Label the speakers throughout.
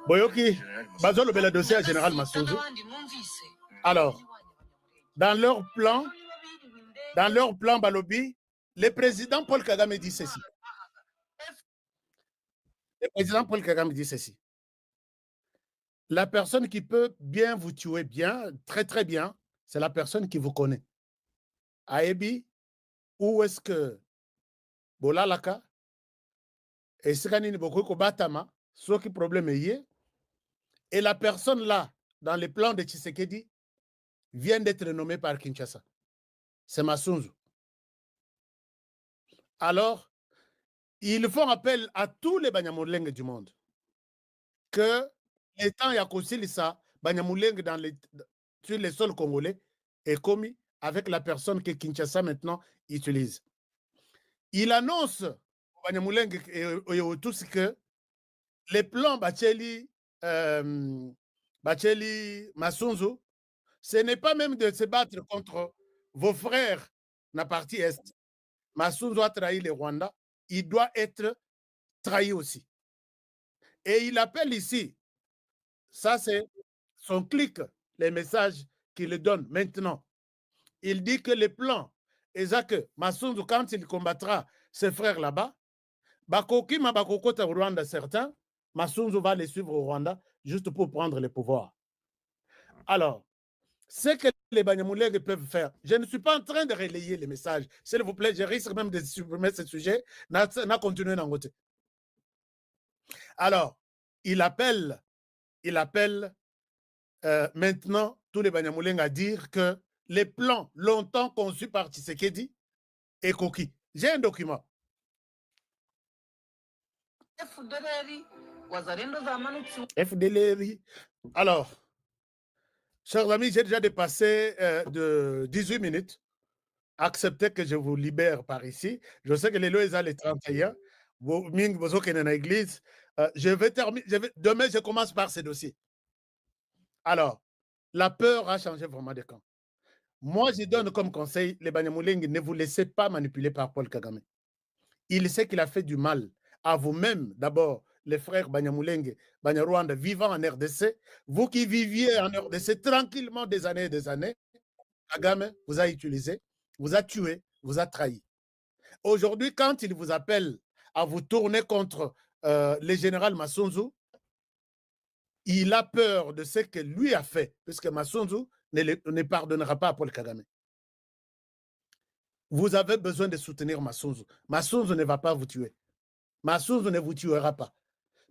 Speaker 1: Boyoki, Bazolo Bela dossier à Général Masunzu. Alors, dans leur plan Balobi, le président Paul Kagame dit ceci. Le président Paul Kagame dit ceci. La personne qui peut bien vous tuer bien, très très bien, c'est la personne qui vous connaît. Aebi, où est-ce que Bolalaka et Sikanini Bokoko Batama, ce qui problème est, et la personne là, dans les plans de Tshisekedi, vient d'être nommée par Kinshasa. C'est Masunzu. Alors, ils font appel à tous les Banyamulenge du monde que les temps y a conçu ça, Banyamulenge sur les sols congolais est commis avec la personne que Kinshasa maintenant utilise. Il annonce aux Banyamulenge et tous que les plans Bacheli Masunzu, ce n'est pas même de se battre contre vos frères na partie Est. Masunzu a trahi le Rwanda, il doit être trahi aussi. Et il appelle ici, ça c'est son clic, les messages qu'il donne maintenant. Il dit que les plans, et ça que Masunzu, quand il combattra ses frères là-bas, Bakoki Mabakokota au Rwanda, certains, Masunzu va les suivre au Rwanda juste pour prendre le pouvoir. Alors, ce que les Banyamulenge peuvent faire, je ne suis pas en train de relayer les messages. S'il vous plaît, je risque même de supprimer ce sujet. N'a continué dans côté. Alors, il appelle maintenant tous les Banyamulenge à dire que les plans longtemps conçus par Tshisekedi est coquille. J'ai un document. FDLR. Alors, chers amis, j'ai déjà dépassé de 18 minutes. Acceptez que je vous libère par ici. Je sais que les lois sont les 31. Vous êtes dans l'église. Je vais terminer. Demain, je commence par ces dossiers. Alors, la peur a changé vraiment de camp. Moi, je donne comme conseil, les Banyamulenge, ne vous laissez pas manipuler par Paul Kagame. Il sait qu'il a fait du mal à vous-même, d'abord, les frères Banyamulenge, Banyarwanda, vivant en RDC. Vous qui viviez en RDC tranquillement des années et des années, Kagame vous a utilisé, vous a tué, vous a trahi. Aujourd'hui, quand il vous appelle à vous tourner contre le général Masunzu, il a peur de ce que lui a fait, puisque Masunzu ne pardonnera pas à Paul Kagame. Vous avez besoin de soutenir Masunzu. Masunzu ne va pas vous tuer. Masunzu ne vous tuera pas.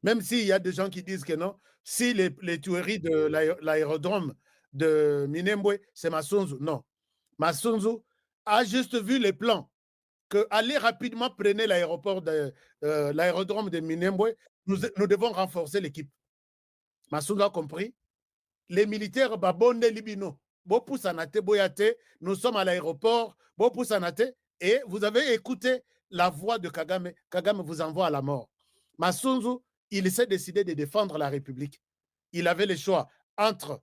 Speaker 1: Même s'il y a des gens qui disent que non, si les tueries de l'aérodrome de Minembwe, c'est Masunzu. Non. Masunzu a juste vu les plans que allez rapidement prenez l'aérodrome de Minembwe, nous devons renforcer l'équipe. Masunzu a compris. Les militaires, Babonde Libino, Bopusanate Boyate, nous sommes à l'aéroport, Bopusanate, et vous avez écouté la voix de Kagame. Kagame vous envoie à la mort. Masunzu, il s'est décidé de défendre la République. Il avait le choix entre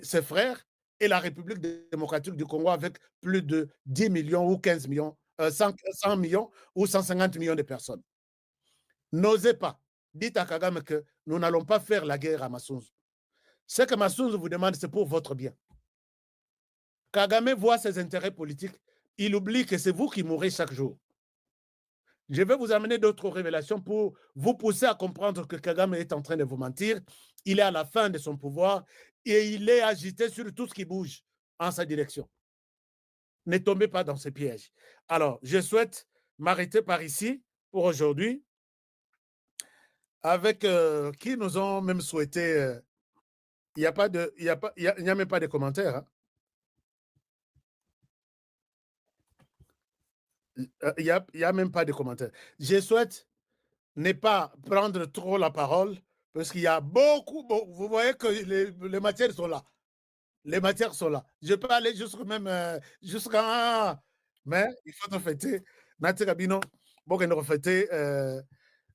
Speaker 1: ses frères et la République démocratique du Congo avec plus de 10 millions ou 15 millions, 100 millions ou 150 millions de personnes. N'osez pas. Dites à Kagame que nous n'allons pas faire la guerre à Masunzu. Ce que Masunzu vous demande, c'est pour votre bien. Kagame voit ses intérêts politiques. Il oublie que c'est vous qui mourrez chaque jour. Je vais vous amener d'autres révélations pour vous pousser à comprendre que Kagame est en train de vous mentir. Il est à la fin de son pouvoir et il est agité sur tout ce qui bouge en sa direction. Ne tombez pas dans ce piège. Alors, je souhaite m'arrêter par ici pour aujourd'hui avec qui nous ont même souhaité... il n'y a même pas de commentaires. Hein. Il n'y a même pas de commentaires. Je souhaite ne pas prendre trop la parole parce qu'il y a beaucoup, vous voyez que les matières sont là. Les matières sont là. Je peux aller jusqu'à... Mais il faut te fêter. Natika Bino, bon, nous fêter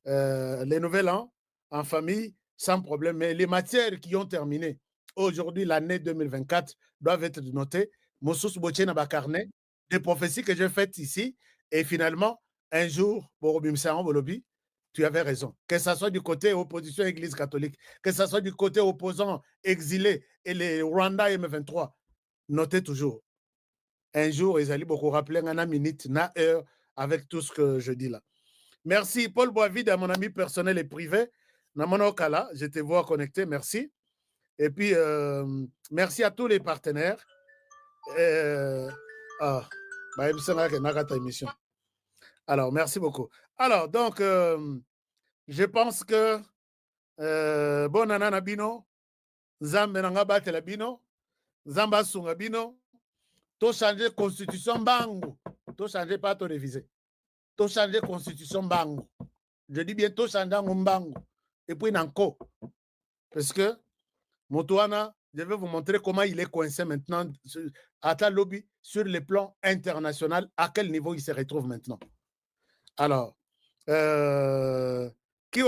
Speaker 1: les nouvel an en famille sans problème. Mais les matières qui ont terminé aujourd'hui, l'année 2024, doivent être notées. Moussous Bochena Bakarne, des prophéties que j'ai faites ici. Et finalement, un jour, Borobim Bolobi, tu avais raison. Que ce soit du côté opposition Église catholique, que ce soit du côté opposant exilé et les Rwanda M23, notez toujours. Un jour, ils allaient beaucoup rappeler une minute, une heure avec tout ce que je dis là. Merci, Paul Boisvide, mon ami personnel et privé. Namonokala, je te vois connecté, merci. Et puis, merci à tous les partenaires. Émission. Alors, merci beaucoup. Alors, donc, je pense que bon nana bino, Zambe nanga batela bino, Zamba sunga bino, to changer constitution bango, to changer pas to réviser, to changer constitution bango. Je dis bien to changer bango. Et puis nanko, parce que Motoana, je vais vous montrer comment il est coincé maintenant à ta lobby sur le plan international, à quel niveau il se retrouve maintenant. Alors, qui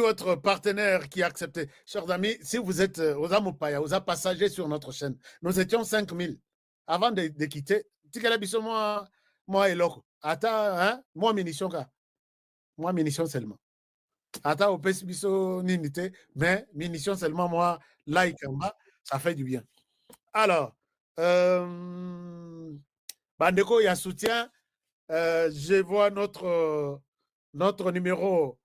Speaker 1: autre partenaire qui a accepté? Chers amis, si vous êtes aux Amopaya, aux passagers sur notre chaîne, nous étions 5000. Avant de quitter, moi et Loco. Ata, hein? Moi, munition seulement. Ata, au Pesibiso, Ninité, mais munition seulement, moi, like en bas, ça fait du bien. Alors, Bandeko, il y a soutien. Je vois notre numéro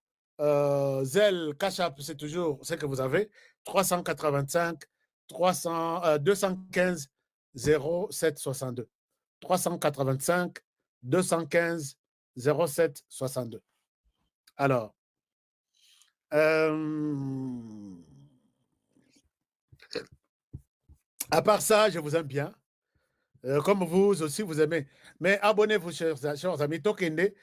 Speaker 1: Zelle Cachap, c'est toujours ce que vous avez, 385 215 0762. 385 215 0762. Alors, à part ça, je vous aime bien. Comme vous aussi, vous aimez. Mais abonnez-vous, chers amis. Tokende,